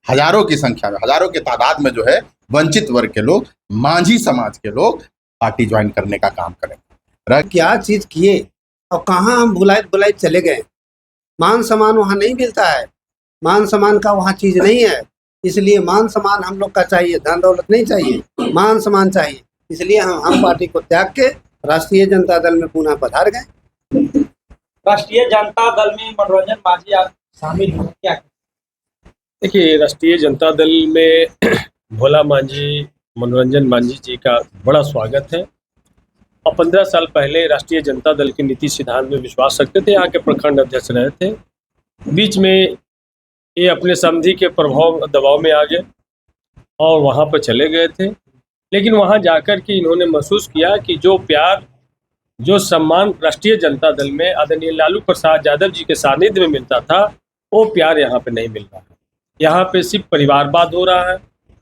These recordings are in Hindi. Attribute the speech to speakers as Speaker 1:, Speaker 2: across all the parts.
Speaker 1: हजारों की संख्या में, हजारों की तादाद में जो है वंचित वर्ग के लोग, मांझी समाज के लोग पार्टी ज्वाइन करने का काम करेंगे।
Speaker 2: क्या चीज किए और कहाँ हम बुलाए बुलाए चले गए। मान सम्मान वहाँ नहीं मिलता है, मान सम्मान का वहाँ चीज नहीं है। इसलिए मान सम्मान हम लोग का चाहिए, धन दौलत नहीं चाहिए, मान सम्मान चाहिए। इसलिए हम पार्टी को त्याग के राष्ट्रीय जनता दल में पुनः पधार गए।
Speaker 3: राष्ट्रीय जनता दल में मनोरंजन मांझी आप शामिल हुए, क्या?
Speaker 4: देखिए, राष्ट्रीय जनता दल में भोला मांझी, मनोरंजन मांझी जी का बड़ा स्वागत है। और 15 साल पहले राष्ट्रीय जनता दल के नीति सिद्धांत में विश्वास रखते थे, यहाँ के प्रखंड अध्यक्ष रहे थे। बीच में ये अपने समधी के प्रभाव दबाव में आ गए और वहाँ पर चले गए थे। लेकिन वहाँ जाकर के इन्होंने महसूस किया कि जो प्यार, जो सम्मान राष्ट्रीय जनता दल में आदरणीय लालू प्रसाद यादव जी के सानिध्य में मिलता था, वो प्यार यहाँ पे नहीं मिल रहा है। यहाँ पे सिर्फ परिवारवाद हो रहा है।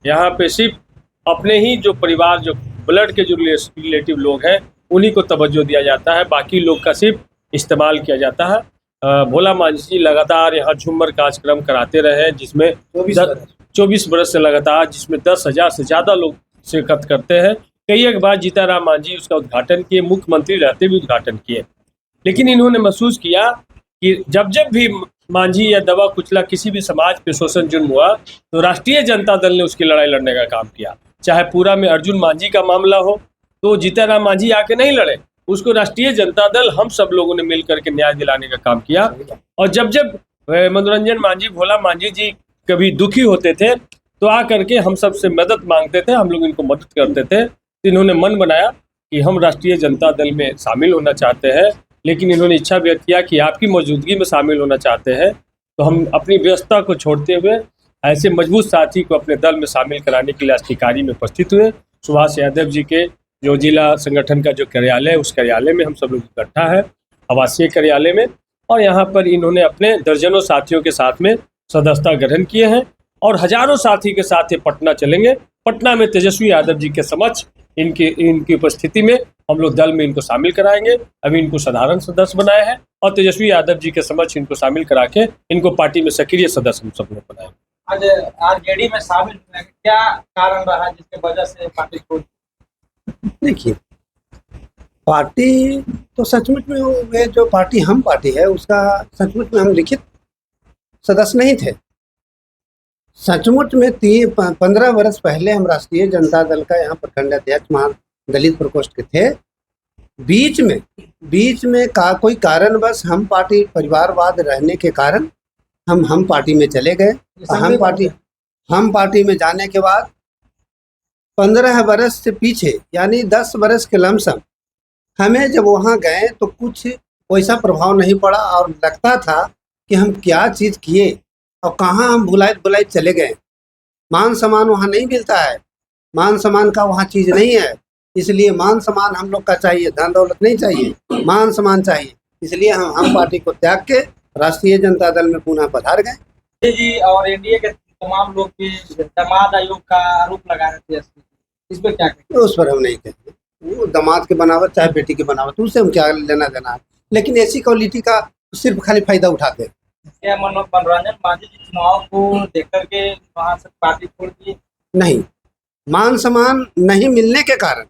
Speaker 4: यहाँ पे सिर्फ अपने ही जो परिवार, जो ब्लड के जो रिलेटिव लोग हैं, उन्हीं को तवज्जो दिया जाता है, बाकी लोग का सिर्फ इस्तेमाल किया जाता है। भोला मांझी जी लगातार यहाँ झूमर कार्यक्रम कराते रहे, जिसमें 24 बरस से लगातार, जिसमें 10,000 से ज़्यादा लोग शिरकत करते हैं। कई एक बार जीताराम मांझी उसका उद्घाटन किए, मुख्यमंत्री रहते भी उद्घाटन किए। लेकिन इन्होंने महसूस किया कि जब जब भी मांझी या दबा कुचला किसी भी समाज पे शोषण जुर्म हुआ, तो राष्ट्रीय जनता दल ने उसकी लड़ाई लड़ने का काम किया। चाहे पूरा में अर्जुन मांझी का मामला हो, तो जीताराम मांझी आके नहीं लड़े, उसको राष्ट्रीय जनता दल हम सब लोगों ने मिल करके न्याय दिलाने का काम किया। और जब जब मनोरंजन मांझी, भोला मांझी जी कभी दुखी होते थे तो आ करके हम सब से मदद मांगते थे, हम लोग इनको मदद करते थे। तो इन्होंने मन बनाया कि हम राष्ट्रीय जनता दल में शामिल होना चाहते हैं। लेकिन इन्होंने इच्छा व्यक्त किया कि आपकी मौजूदगी में शामिल होना चाहते हैं, तो हम अपनी व्यवस्था को छोड़ते हुए ऐसे मजबूत साथी को अपने दल में शामिल कराने के लिए आज टिकारी में उपस्थित हुए। सुभाष यादव जी के जो जिला संगठन का जो कार्यालय है, उस कार्यालय में हम सब लोग इकट्ठा है, आवासीय कार्यालय में। और यहाँ पर इन्होंने अपने दर्जनों साथियों के साथ में सदस्यता ग्रहण किए हैं और हजारों साथी के साथ ये पटना चलेंगे। पटना में तेजस्वी यादव जी के समक्ष इनकी उपस्थिति में हम लोग दल में इनको शामिल कराएंगे। अभी इनको साधारण सदस्य बनाए हैं और तेजस्वी यादव जी के समक्ष इनको शामिल करा के इनको पार्टी में सक्रिय सदस्य हम सब लोग बनाएंगे।
Speaker 3: आज आरजेडी में शामिल होने का क्या कारण रहा जिसके वजह से पार्टी छोड़?
Speaker 2: देखिए, पार्टी तो सचमुच में वे जो पार्टी हम पार्टी है, उसका सचमुच में हम लिखित सदस्य नहीं थे। सचमुच में 15 वर्ष पहले हम राष्ट्रीय जनता दल का यहाँ प्रखंड अध्यक्ष महा दलित प्रकोष्ठ के थे। बीच में कोई कारणवश हम पार्टी परिवारवाद रहने के कारण हम पार्टी में चले गए। हम पार्टी में जाने के बाद 15 वर्ष से पीछे, यानी 10 वर्ष के लमसम, हमें जब वहाँ गए तो कुछ वैसा प्रभाव नहीं पड़ा और लगता था कि हम क्या चीज़ किए और कहाँ हम बुलाए चले गए। मान सम्मान वहाँ नहीं मिलता है, मान सम्मान का वहाँ चीज़ नहीं है। इसलिए मान सम्मान हम लोग का चाहिए, धन दौलत नहीं चाहिए, मान सम्मान चाहिए। इसलिए हम पार्टी को त्याग के राष्ट्रीय जनता दल में पुनः पधार गए।
Speaker 3: जी, और एनडीए के तमाम लोग भी दामाद आयोग का आरोप लगा रहे थे, इस पर क्या कहेंगे?
Speaker 2: उस पर हम नहीं कहेंगे, वो दामाद के बनावट चाहे बेटी के बनावट, उससे हम क्या लेना देना है। लेकिन ऐसी क्वालिटी का सिर्फ खाली फायदा उठाते हैं।
Speaker 3: क्या मनोरंजन मांझी जी चुनाव को देख करके वहाँ से पार्टी छोड़ दी?
Speaker 2: नहीं, मान सम्मान नहीं मिलने के कारण,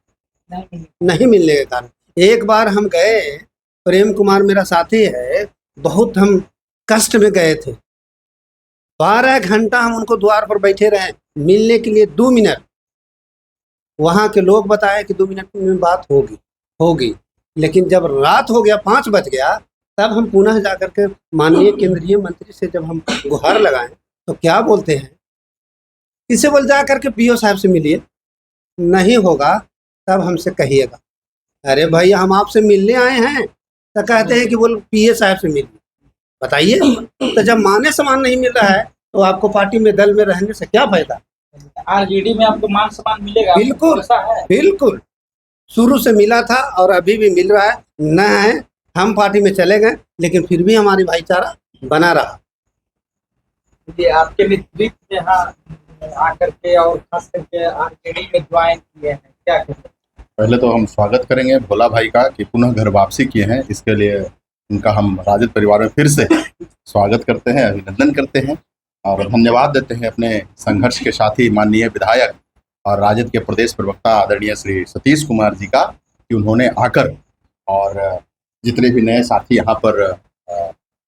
Speaker 2: एक बार हम गए, प्रेम कुमार मेरा साथी है, बहुत हम कष्ट में गए थे। 12 घंटा हम उनको द्वार पर बैठे रहे मिलने के लिए। 2 मिनट वहाँ के लोग बताए कि 2 मिनट में बात होगी। लेकिन जब रात हो गया, 5 बज गया, तब हम पुनः जाकर के माननीय केंद्रीय मंत्री से जब हम गुहार लगाएं तो क्या बोलते हैं, इसे बोल जा करके पीओ साहब से मिलिए, नहीं होगा तब हमसे कहिएगा। अरे भाई, हम आपसे मिलने आए हैं, तो कहते हैं कि बोल पीए साहब से मिलिए। बताइए, तो जब माने सम्मान नहीं मिल रहा है तो आपको पार्टी में दल में रहने से क्या फायदा?
Speaker 3: आरजेडी में आपको मान सम्मान मिलेगा?
Speaker 2: बिल्कुल शुरू से मिला था और अभी भी मिल रहा है। न है, हम पार्टी में चले गए लेकिन फिर भी हमारी भाईचारा बना रहा।
Speaker 3: आपके नेतृत्व में यहाँ आकर के और खास करके आरजेडी में ज्वाइन किए हैं, क्या कहेंगे?
Speaker 1: पहले तो हम स्वागत करेंगे भोला भाई का कि पुनः घर वापसी किए हैं। इसके लिए उनका हम राजद परिवार में फिर से स्वागत करते हैं, अभिनंदन करते हैं। और धन्यवाद देते हैं अपने संघर्ष के साथी माननीय विधायक और राजद के प्रदेश प्रवक्ता आदरणीय श्री सतीश कुमार जी का, कि उन्होंने आकर और जितने भी नए साथी यहाँ पर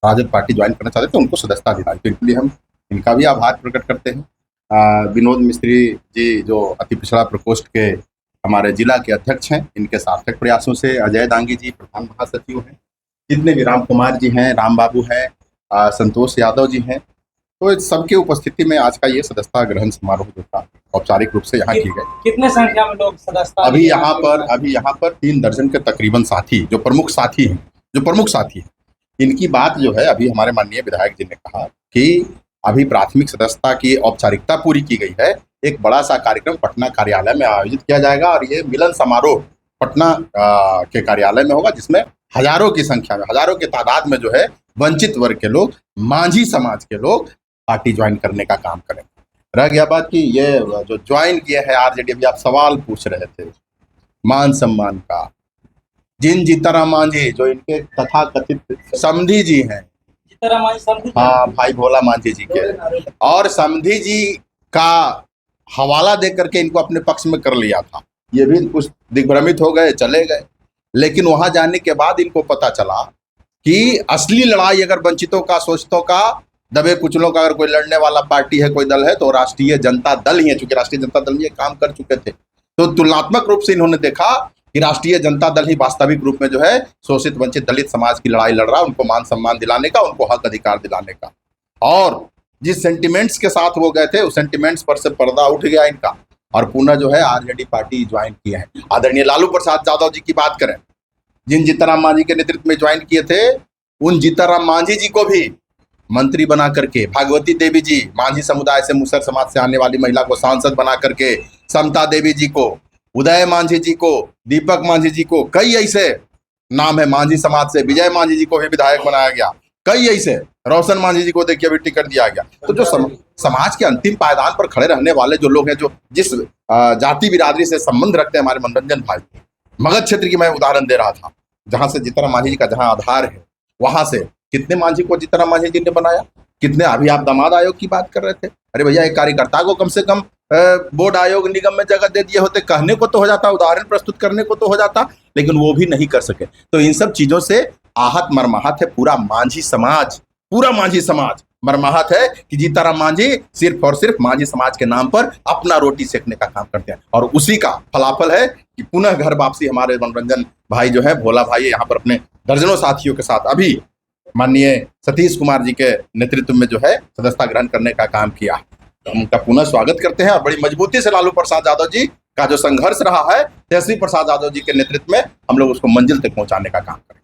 Speaker 1: राजद पार्टी ज्वाइन करना चाहते थे उनको सदस्यता दिलाई। तो इसलिए हम इनका भी आभार प्रकट करते हैं। विनोद मिस्त्री जी जो अति पिछड़ा प्रकोष्ठ के हमारे जिला के अध्यक्ष हैं, इनके सार्थक प्रयासों से अजय दांगी जी प्रधान महासचिव हैं, जितने भी राम कुमार जी हैं, राम बाबू हैं, संतोष यादव जी हैं, तो इस सबकी उपस्थिति में आज का ये सदस्यता ग्रहण समारोह जो था औपचारिक रूप से यहाँ की गई।
Speaker 3: कितने संख्या में लोग सदस्यता
Speaker 1: अभी यहाँ पर 3 दर्जन के तकरीबन साथी जो प्रमुख साथी हैं, इनकी बात जो है अभी हमारे माननीय विधायक जी ने कहा कि अभी प्राथमिक सदस्यता की औपचारिकता पूरी की गई है। एक बड़ा सा कार्यक्रम पटना कार्यालय में आयोजित किया जाएगा और ये मिलन समारोह पटना के कार्यालय में होगा, जिसमें हजारों की संख्या में, हजारों की तादाद में जो है वंचित वर्ग के लोग, मांझी समाज के लोग पार्टी ज्वाइन करने का काम करेंगे। रह गया बात कि ये जो ज्वाइन किया है आरजेडी, अभी आप सवाल पूछ रहे थे मान सम्मान का, जिन जीताराम मांझी जो इनके तथाकथित समधी जी हैं, हाँ भाई भोला मांझी जी के, और समधी जी का हवाला दे करके इनको अपने पक्ष में कर लिया था। ये भी कुछ दिग्भ्रमित हो गए, चले गए, लेकिन वहां जाने के बाद इनको पता चला कि असली लड़ाई अगर वंचितों का, शोषितों का, दबे कुचलों का अगर कोई लड़ने वाला पार्टी है, कोई दल है, तो राष्ट्रीय जनता दल ही है। चूंकि राष्ट्रीय जनता दल में ये काम कर चुके थे, तो तुलनात्मक रूप से इन्होंने देखा कि राष्ट्रीय जनता दल ही वास्तविक रूप में जो है शोषित वंचित दलित समाज की लड़ाई लड़ रहा, उनको मान सम्मान दिलाने का, उनको हक अधिकार दिलाने का। और जिस सेंटिमेंट्स के साथ वो गए थे, उस सेंटिमेंट्स पर से पर्दा उठ गया इनका, और पुनः जो है आरजेडी पार्टी ज्वाइन किए हैं। आदरणीय लालू प्रसाद यादव जी की बात करें, जिन जीताराम मांझी के नेतृत्व में ज्वाइन किए थे, उन जीताराम मांझी जी को भी मंत्री बना करके, भागवती देवी जी मांझी समुदाय से, मुसर समाज से आने वाली महिला को सांसद बना करके, समता देवी जी को, उदय मांझी जी को, दीपक मांझी जी को, कई ऐसे नाम है मांझी समाज से, विजय मांझी जी को भी विधायक बनाया गया, कई ऐसे, रोशन मांझी जी को देखिए अभी टिकट दिया गया। तो जो समाज के अंतिम पायदान पर खड़े रहने वाले जो लोग हैं, जो जिस जाति बिरादरी से संबंध रखते हैं, हमारे मनोरंजन भाई, मगध क्षेत्र की मैं उदाहरण दे रहा था, जहां से जीताराम मांझी जी का जहां आधार है, वहां से कितने मांझी को जीताराम मांझी जी ने बनाया, कितने। अभी आप दामाद आयोग की बात कर रहे थे, अरे भैया एक कार्यकर्ता को कम से कम बोर्ड आयोग निगम में जगह दे दिए होते, कहने को तो हो जाता, उदाहरण प्रस्तुत करने को तो हो जाता, लेकिन वो भी नहीं कर सके। तो इन सब चीजों से आहत मर्माहत है पूरा मांझी समाज, पूरा मांझी समाज मर्माहत है कि जीताराम मांझी सिर्फ और सिर्फ मांझी समाज के नाम पर अपना रोटी सेकने का काम करते हैं। और उसी का फलाफल है कि पुनः घर वापसी हमारे मनोरंजन भाई जो है, भोला भाई, यहाँ पर अपने दर्जनों साथियों के साथ अभी माननीय सतीश कुमार जी के नेतृत्व में जो है सदस्यता ग्रहण करने का काम किया। तो उनका पुनः स्वागत करते हैं और बड़ी मजबूती से लालू प्रसाद यादव जी का जो संघर्ष रहा है, तेजस्वी प्रसाद यादव जी के नेतृत्व में हम लोग उसको मंजिल तक पहुंचाने का काम करें।